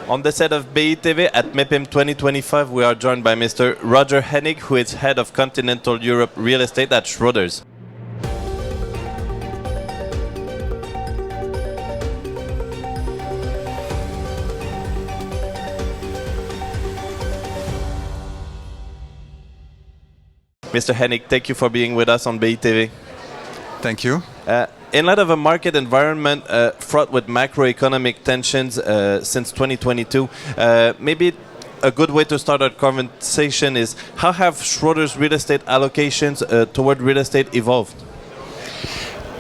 On the set of BITV at MIPIM 2025, we are joined by Mr. Roger Hennig, who is head of Continental Europe Real Estate at Schroders. Mr. Hennig, thank you for being with us on BITV. Thank you. In light of a market environment fraught with macroeconomic tensions since 2022, maybe a good way to start our conversation is how have Schroders real estate allocations toward real estate evolved?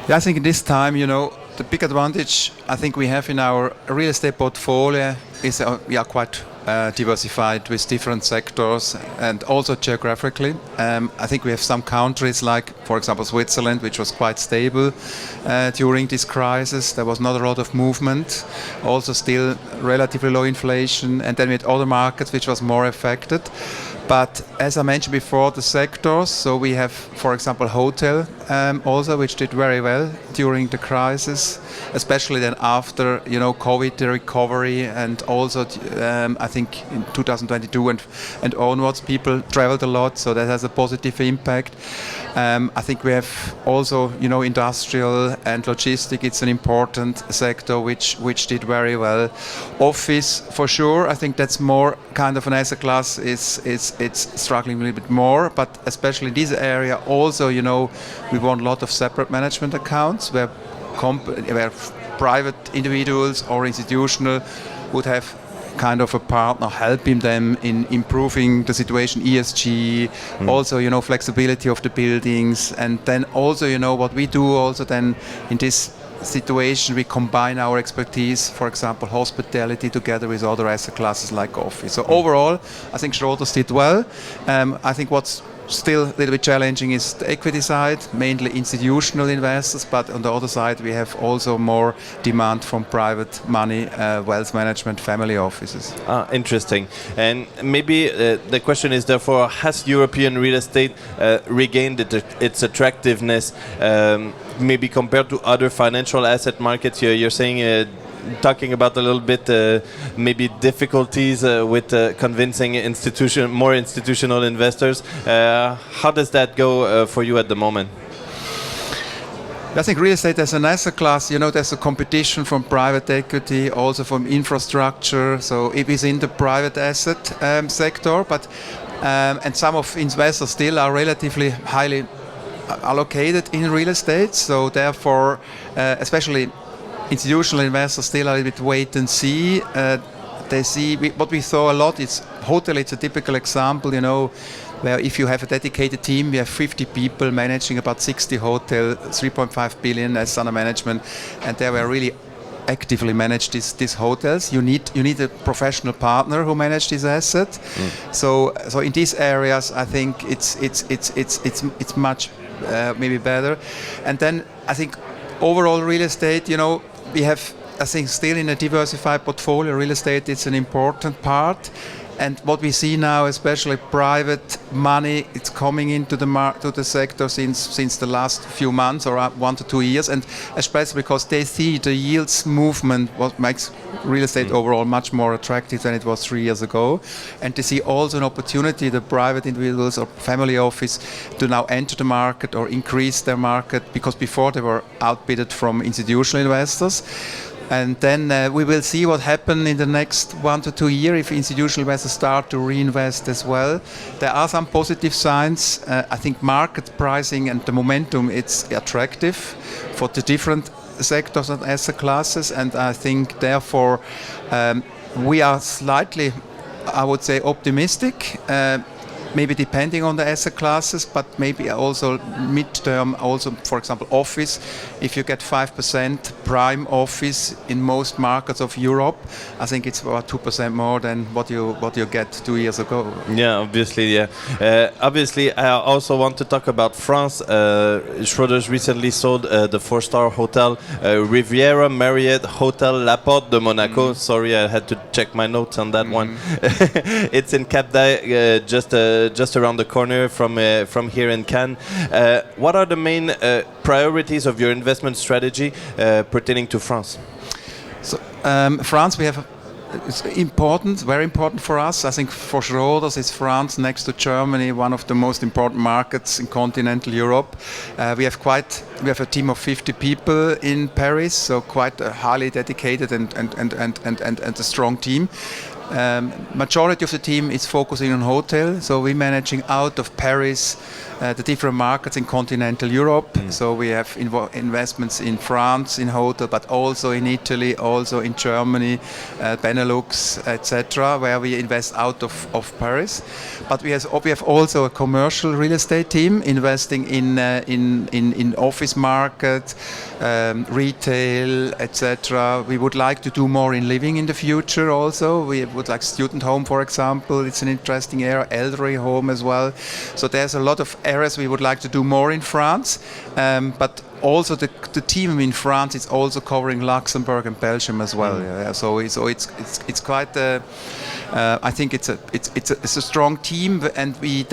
Yeah, I think in this time, the big advantage I think we have in our real estate portfolio is we are quite diversified with different sectors and also geographically. I think we have some countries like, for example, Switzerland, which was quite stable during this crisis. There was not a lot of movement, also still relatively low inflation, and then with other markets which was more affected. But as I mentioned before, the sectors, so we have, for example, hotel also, which did very well during the crisis, especially then after, COVID, the recovery, and also I think in 2022 and onwards, people traveled a lot, so that has a positive impact. I think we have also, industrial and logistic. It's an important sector which did very well. Office, for sure. I think that's more kind of an asset class. It's struggling a little bit more, but especially in this area, also, we want a lot of separate management accounts where private individuals or institutional would have kind of a partner helping them in improving the situation, ESG, also, flexibility of the buildings, and then also, what we do also then in this situation, we combine our expertise, for example, hospitality together with other asset classes like office. So overall, I think Schroders did well. I think what's still a little bit challenging is the equity side, mainly institutional investors, but on the other side we have also more demand from private money, wealth management, family offices. Interesting. And maybe the question is therefore, has European real estate regained its attractiveness maybe compared to other financial asset markets? You're saying talking about a little bit maybe difficulties with convincing more institutional investors. How does that go for you at the moment? I think real estate as an asset class, there's a competition from private equity, also from infrastructure, so it is in the private asset sector, but and some of investors still are relatively highly allocated in real estate, so therefore especially institutional investors still a little bit wait and see. They see what we saw a lot is hotel. It's a typical example, where if you have a dedicated team, we have 50 people managing about 60 hotels, 3.5 billion as under management, and they were really actively manage these hotels. You need a professional partner who manage this asset. So in these areas, I think it's much maybe better. And then I think overall real estate, we have, I think, still in a diversified portfolio, real estate is an important part. And what we see now, especially private money, it's coming into the sector since the last few months or 1 to 2 years, and especially because they see the yields movement, what makes real estate overall much more attractive than it was 3 years ago. And they see also an opportunity, the private individuals or family office, to now enter the market or increase their market, because before they were outbidded from institutional investors. And then we will see what happens in the next 1 to 2 years if institutional investors start to reinvest as well. There are some positive signs. I think market pricing and the momentum, it's attractive for the different sectors and asset classes. And I think therefore we are slightly, I would say, optimistic. Maybe depending on the asset classes, but maybe also mid-term, also, for example, office. If you get 5% prime office in most markets of Europe, I think it's about 2% more than what you get 2 years ago. Yeah, obviously, yeah. Obviously, I also want to talk about France. Schroders recently sold the 4-star hotel Riviera, Marriott Hotel La Porte de Monaco. Sorry, I had to check my notes on that one. It's in Cap d'Agde, just around the corner from here in Cannes. What are the main priorities of your investment strategy pertaining to France? So France, we have it's important, very important for us. I think for Schroders, it's France next to Germany, one of the most important markets in continental Europe. We have a team of 50 people in Paris, so quite a highly dedicated and a strong team. Majority of the team is focusing on hotel, so we're managing out of Paris the different markets in continental Europe. So we have investments in France in hotel, but also in Italy, also in Germany, Benelux, etc., where we invest out of Paris. But we have also a commercial real estate team investing in office market, retail, etc. We would like to do more in living in the future also. We would like student home, for example. It's an interesting area, elderly home as well. So there's a lot of areas we would like to do more in France, but also the team in France is also covering Luxembourg and Belgium as well. Yeah. So it's quite. I think it's a strong team, and we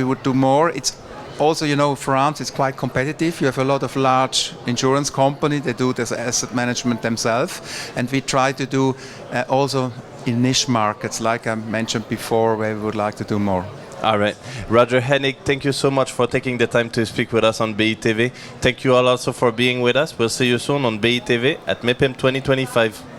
would do more. It's also, France is quite competitive. You have a lot of large insurance companies. They do this asset management themselves, and we try to do also in niche markets, like I mentioned before, where we would like to do more. All right. Roger, Hennig, thank you so much for taking the time to speak with us on BITV. Thank you all also for being with us. We'll see you soon on BITV at MIPIM 2025.